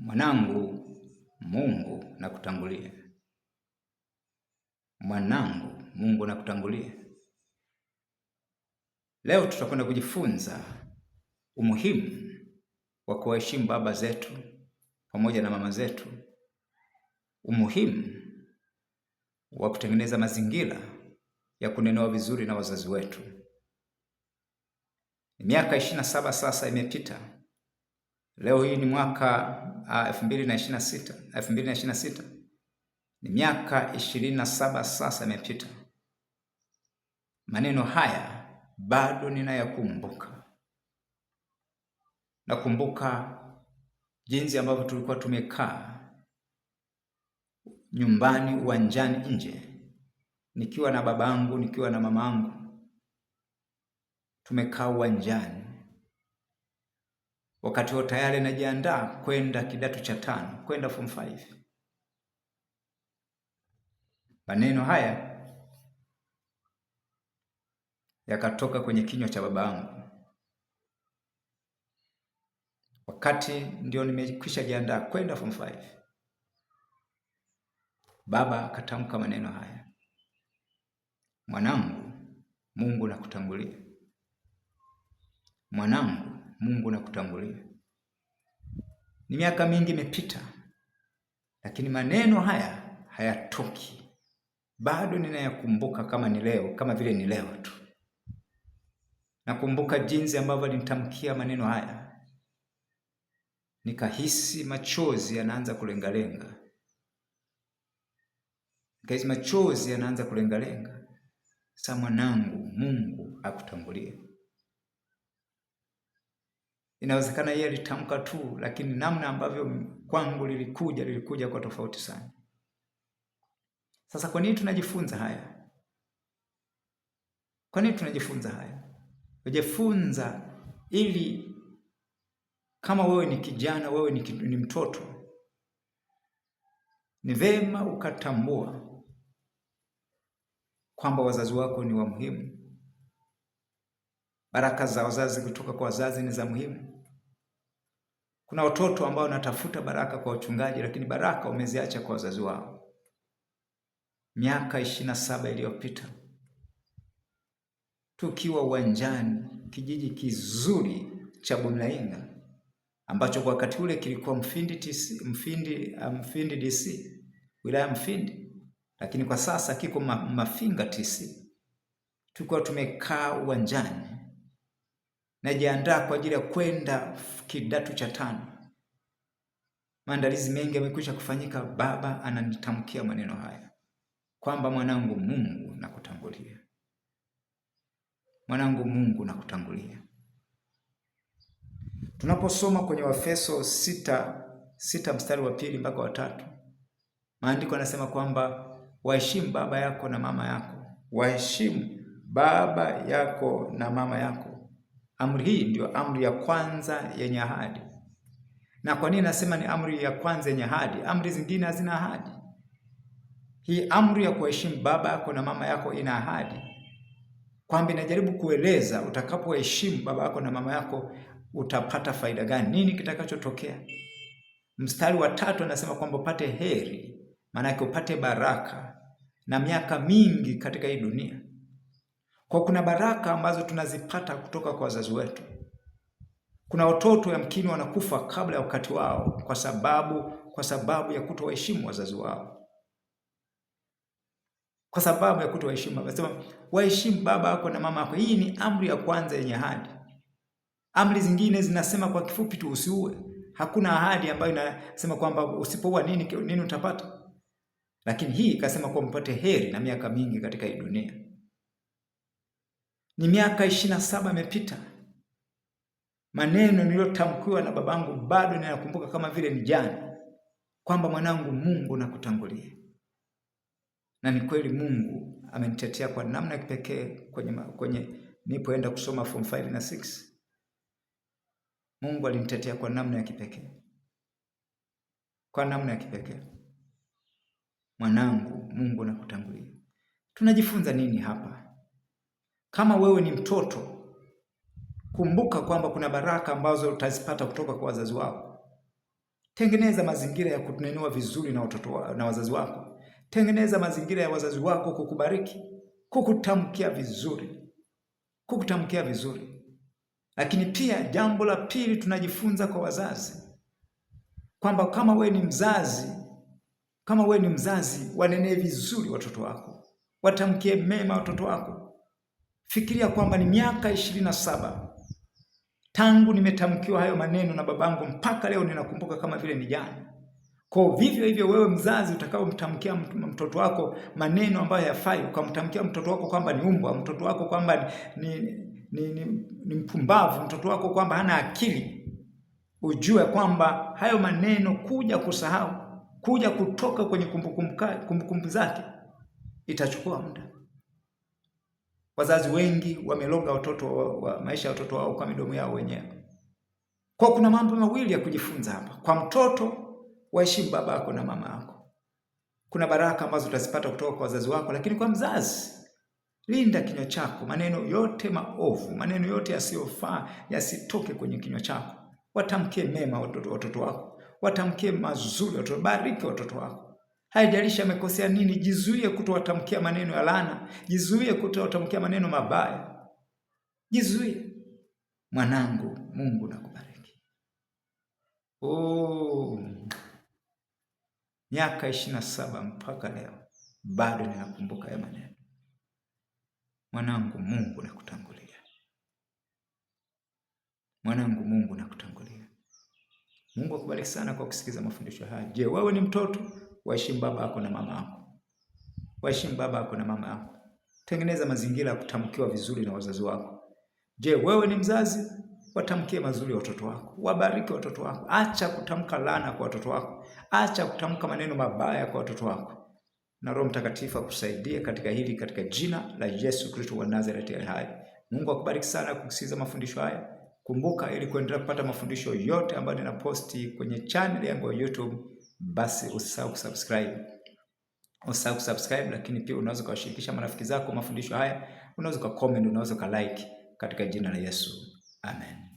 Mwanangu, Mungu nakutangulia. Mwanangu, Mungu nakutangulia. Leo tutakwenda kujifunza umuhimu wa kuwaheshimu baba zetu pamoja na mama zetu, umuhimu wa kutengeneza mazingira ya kunenewa vizuri na wazazi wetu. Miaka 27 sasa imepita. Leo hii ni mwaka 2026. Ni miaka 27 sasa imepita. Maneno haya bado ninayakumbuka. Nakumbuka jinsi ambavyo tulikuwa tumekaa nyumbani, uwanjani, nje, nikiwa na babangu, nikiwa na mamangu. Tumekaa uwanjani wakati huo tayari najiandaa kwenda kidato cha 5, kwenda form 5. Maneno haya yakatoka kwenye kinywa cha babangu wakati ndio nimekwisha jiandaa kwenda form 5. Baba akatamka maneno haya: mwanangu, Mungu nakutangulia. Mwanangu, Mungu nakutangulia. Ni miaka mingi imepita, lakini maneno haya hayatoki. Bado ninayakumbuka kama ni leo, kama vile ni leo tu. Nakumbuka jinsi ambavyo alinitamkia maneno haya, nikahisi machozi yanaanza kulengalenga. Nikahisi machozi yanaanza kulengalenga. Sasa mwanangu, Mungu akutangulie. Inawezekana yeye alitamka tu, lakini namna ambavyo kwangu lilikuja kwa tofauti sana. Sasa kwa nini tunajifunza haya? Kwa nini tunajifunza haya? Kujifunza ili kama wewe ni kijana, wewe ni mtoto, ni vema ukatambua kwamba wazazi wako ni wa muhimu. Baraka za wazazi kutoka kwa wazazi ni za muhimu. Kuna watoto ambao wanatafuta baraka kwa wachungaji, lakini baraka wameziacha kwa wazazi wao. Miaka 27 iliyopita tukiwa uwanjani, kijiji kizuri cha Bumlainga ambacho kwa wakati ule kilikuwa Mfindi DC, wilaya Mfindi, lakini kwa sasa kiko Mafinga TC. Tulikuwa tumekaa uwanjani najiandaa kwa ajili ya kwenda kidato cha 5. Maandalizi mengi yamekwisha kufanyika. Baba ananitamkia maneno haya kwamba mwanangu, Mungu nakutangulia. Mwanangu, Mungu nakutangulia. Tunaposoma kwenye Waefeso 6 mstari wa 2 mpaka wa 3, maandiko yanasema kwamba waheshimu baba yako na mama yako. Waheshimu baba yako na mama yako. Amri hii ndio amri ya kwanza yenye ahadi. Na kwa nini nasema ni amri ya kwanza yenye ahadi? Amri zingine hazina ahadi. Hii amri ya kuheshimu baba yako na mama yako ina ahadi, kwamba inajaribu kueleza utakapoheshimu baba yako na mama yako utapata faida gani, nini kitakachotokea. Mstari wa 3 anasema kwamba upate heri, maana yake upate baraka na miaka mingi katika hii dunia. Kwa kuna baraka ambazo tunazipata kutoka kwa wazazi wetu. Kuna watoto yamkini wanakufa kabla ya wakati wao kwa sababu ya kutowaheshimu wazazi wao. Kwa sababu ya kutowaheshimu, anasema waheshimu baba yako na mama yako. Hii ni amri ya kwanza yenye ahadi. Amri zingine zinasema kwa kifupi tu usiue. Hakuna ahadi ambayo inasema kwamba usipoua nini utapata. Lakini hii ikasema kwa mpate heri na miaka mingi katika hii dunia. Ni miaka 27 imepita. Maneno niliyotamkiwa na babangu bado ninakumbuka kama vile ni jana, kwamba mwanangu, Mungu nakutangulia. Na ni kweli Mungu amenitetea kwa namna ya kipekee kwenye nilipoenda kusoma form 5 na 6. Mungu alinitetea kwa namna ya kipekee. Kwa namna ya kipekee. Mwanangu, Mungu nakutangulia. Tunajifunza nini hapa? Kama wewe ni mtoto, kumbuka kwamba kuna baraka ambazo utazipata kutoka kwa wazazi wako. Tengeneza mazingira ya kunenua vizuri na na wazazi wako. Tengeneza mazingira ya wazazi wako kukubariki, kukutamkia vizuri. Lakini pia jambo la pili tunajifunza kwa wazazi kwamba kama we ni mzazi, wanenee vizuri watoto wako, watamkie mema watoto wako. Fikiria kwamba ni miaka 27 tangu nimetamkiwa hayo maneno na babangu, mpaka leo ninakumbuka kama vile ni jana. Kwa vivyo hivyo wewe mzazi utakaomtamkia mtoto wako maneno ambayo hayafai, ukamtamkia mtoto wako kwamba ni umbwa, mtoto wako kwamba ni mpumbavu, mtoto wako kwamba hana akili, ujue kwamba hayo maneno kuja kusahau, kuja kutoka kwenye kumbukumbu zake itachukua muda. Wazazi wengi wameloga maisha ya watoto wao kwa midomo yao wenyewe. Kwa kuna mambo mawili ya kujifunza hapa. Kwa mtoto, waheshimu baba yako na mama yako. Kuna baraka ambazo utazipata kutoka kwa wazazi wako, lakini kwa mzazi, linda kinywa chako. Maneno yote maovu, maneno yote yasiyofaa yasitoke kwenye kinywa chako. Watamkie mema watoto wako, watamkie mazuri watoto, bariki watoto wako. Haijalishi amekosea nini, jizuie kutowatamkia maneno ya laana, jizuie kutowatamkia maneno mabaya. Jizuie. Mwanangu, Mungu nakubariki. Miaka 27 mpaka leo bado ninakumbuka ya maneno. Mwanangu, Mungu nakutangulia. Mwanangu, Mungu nakutangulia. Mungu akubariki sana kwa kusikiza mafundisho haya. Je, wewe ni mtoto? Waheshimu baba yako na mama yako. Waheshimu baba yako na mama yako. Tengeneza mazingira ya kutamkiwa vizuri na wazazi wako. Je, wewe ni mzazi? Watamkie mazuri watoto wako. Wabariki watoto wako. Acha kutamka laana kwa watoto wako. Acha kutamka maneno mabaya kwa watoto wako. Na Roho Mtakatifu akusaidie katika hili, katika jina la Yesu Kristo wa Nazareti hai. Mungu akubariki sana kusikiza mafundisho haya. Kumbuka, ili kuendelea kupata mafundisho yote ambayo ninaposti kwenye channel yangu ya YouTube, basi usisahau kusubscribe. Lakini pia unaweza kuwashirikisha marafiki zako mafundisho haya, unaweza comment, unaweza like katika jina la Yesu. Amen.